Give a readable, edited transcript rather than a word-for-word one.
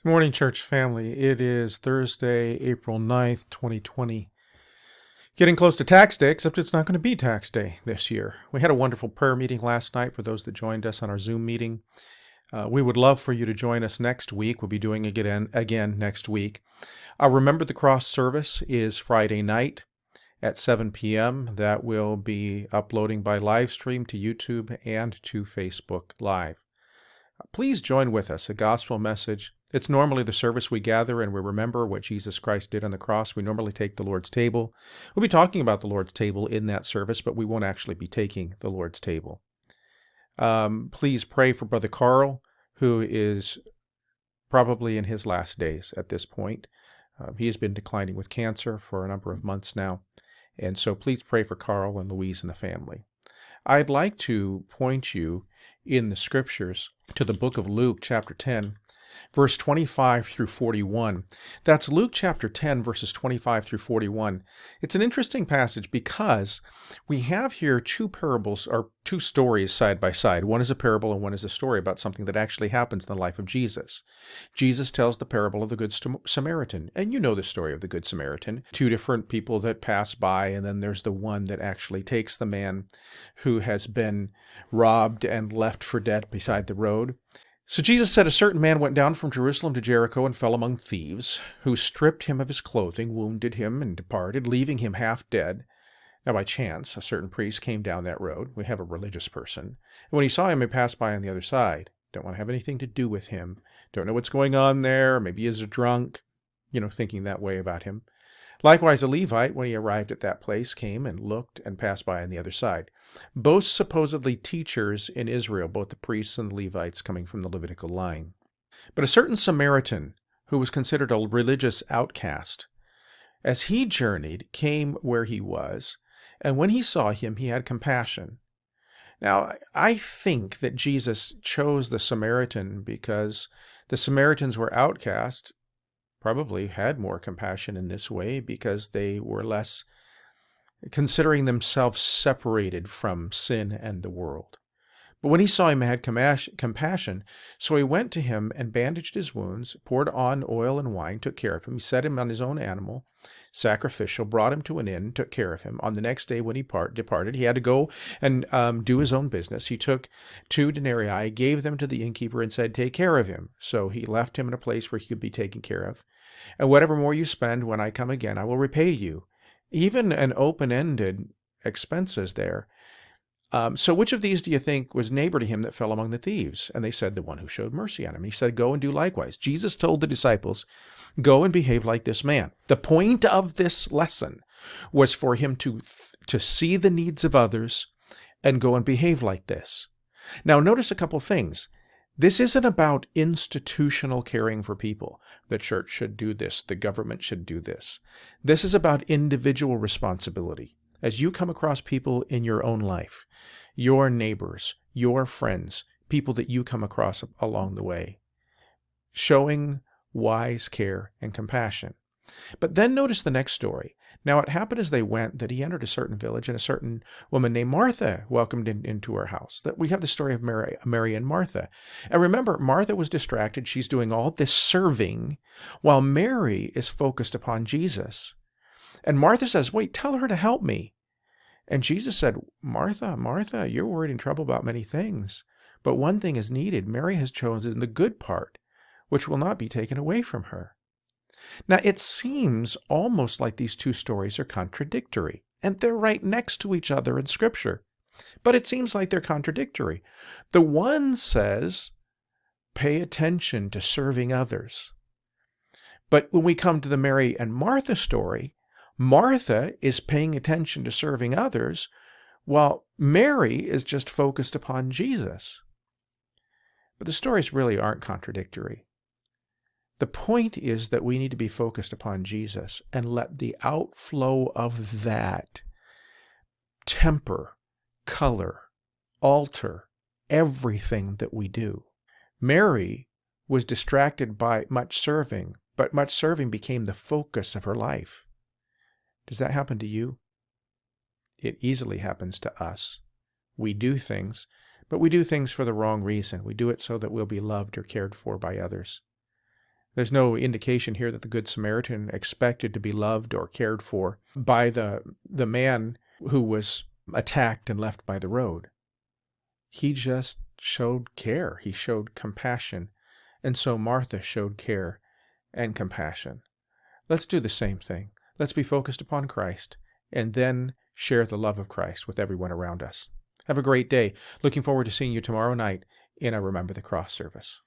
Good morning, church family. It is Thursday, April 9th, 2020. Getting close to tax day, except it's not going to be tax day this year. We had a wonderful prayer meeting last night for those that joined us on our Zoom meeting. We would love for you to join us next week. We'll be doing it again next week. Our Remember the Cross service is Friday night at 7 p.m. That will be uploading by live stream to YouTube and to Facebook Live. Please join with us, a gospel message. It's normally the service we gather and we remember what Jesus Christ did on the cross. We normally take the Lord's table. We'll be talking about the Lord's table in that service, but we won't actually be taking the Lord's table. Please pray for Brother Carl, who is probably in his last days at this point. He has been declining with cancer for a number of months now, and so please pray for Carl and Louise and the family. I'd like to point you in the scriptures to the book of Luke, chapter 10, verse 25 through 41. That's Luke chapter 10, verses 25 through 41. It's an interesting passage because we have here two parables, or two stories side by side. One is a parable and one is a story about something that actually happens in the life of Jesus. Jesus tells the parable of the Good Samaritan, and you know the story of the Good Samaritan. Two different people that pass by, and then there's the one that actually takes the man who has been robbed and left for dead beside the road. So Jesus said, a certain man went down from Jerusalem to Jericho and fell among thieves, who stripped him of his clothing, wounded him, and departed, leaving him half dead. Now by chance, a certain priest came down that road. We have a religious person. And when he saw him, he passed by on the other side. Don't want to have anything to do with him. Don't know what's going on there. Maybe he's a drunk, thinking that way about him. Likewise, a Levite, when he arrived at that place, came and looked and passed by on the other side. Both supposedly teachers in Israel, both the priests and the Levites coming from the Levitical line. But a certain Samaritan, who was considered a religious outcast, as he journeyed, came where he was, and when he saw him, he had compassion. Now, I think that Jesus chose the Samaritan because the Samaritans were outcast, probably had more compassion in this way because they were less considering themselves separated from sin and the world. But when he saw him, he had compassion. So he went to him and bandaged his wounds, poured on oil and wine, took care of him. He set him on his own animal, sacrificial, brought him to an inn, took care of him. On the next day when he departed, he had to go and do his own business. He took 2 denarii, gave them to the innkeeper, and said, take care of him. So he left him in a place where he could be taken care of. And whatever more you spend, when I come again, I will repay you. Even an open-ended expenses there. So which of these do you think was neighbor to him that fell among the thieves? And they said, the one who showed mercy on him. He said, go and do likewise. Jesus told the disciples, go and behave like this man. The point of this lesson was for him to see the needs of others and go and behave like this. Now, notice a couple things. This isn't about institutional caring for people. The church should do this. The government should do this. This is about individual responsibility. As you come across people in your own life, your neighbors, your friends, people that you come across along the way, showing wise care and compassion. But then notice the next story. Now it happened as they went that he entered a certain village, and a certain woman named Martha welcomed him into her house. That we have the story of Mary and Martha. And remember, Martha was distracted. She's doing all this serving, while Mary is focused upon Jesus. And Martha says, wait, tell her to help me. And Jesus said, Martha, Martha, you're worried and troubled about many things, but one thing is needed. Mary has chosen the good part, which will not be taken away from her. Now, it seems almost like these two stories are contradictory, and they're right next to each other in Scripture. But it seems like they're contradictory. The one says, pay attention to serving others. But when we come to the Mary and Martha story, Martha is paying attention to serving others, while Mary is just focused upon Jesus. But the stories really aren't contradictory. The point is that we need to be focused upon Jesus and let the outflow of that temper, color, alter everything that we do. Mary was distracted by much serving, but much serving became the focus of her life. Does that happen to you? It easily happens to us. We do things, but we do things for the wrong reason. We do it so that we'll be loved or cared for by others. There's no indication here that the Good Samaritan expected to be loved or cared for by the man who was attacked and left by the road. He just showed care. He showed compassion. And so Martha showed care and compassion. Let's do the same thing. Let's be focused upon Christ and then share the love of Christ with everyone around us. Have a great day. Looking forward to seeing you tomorrow night in a Remember the Cross service.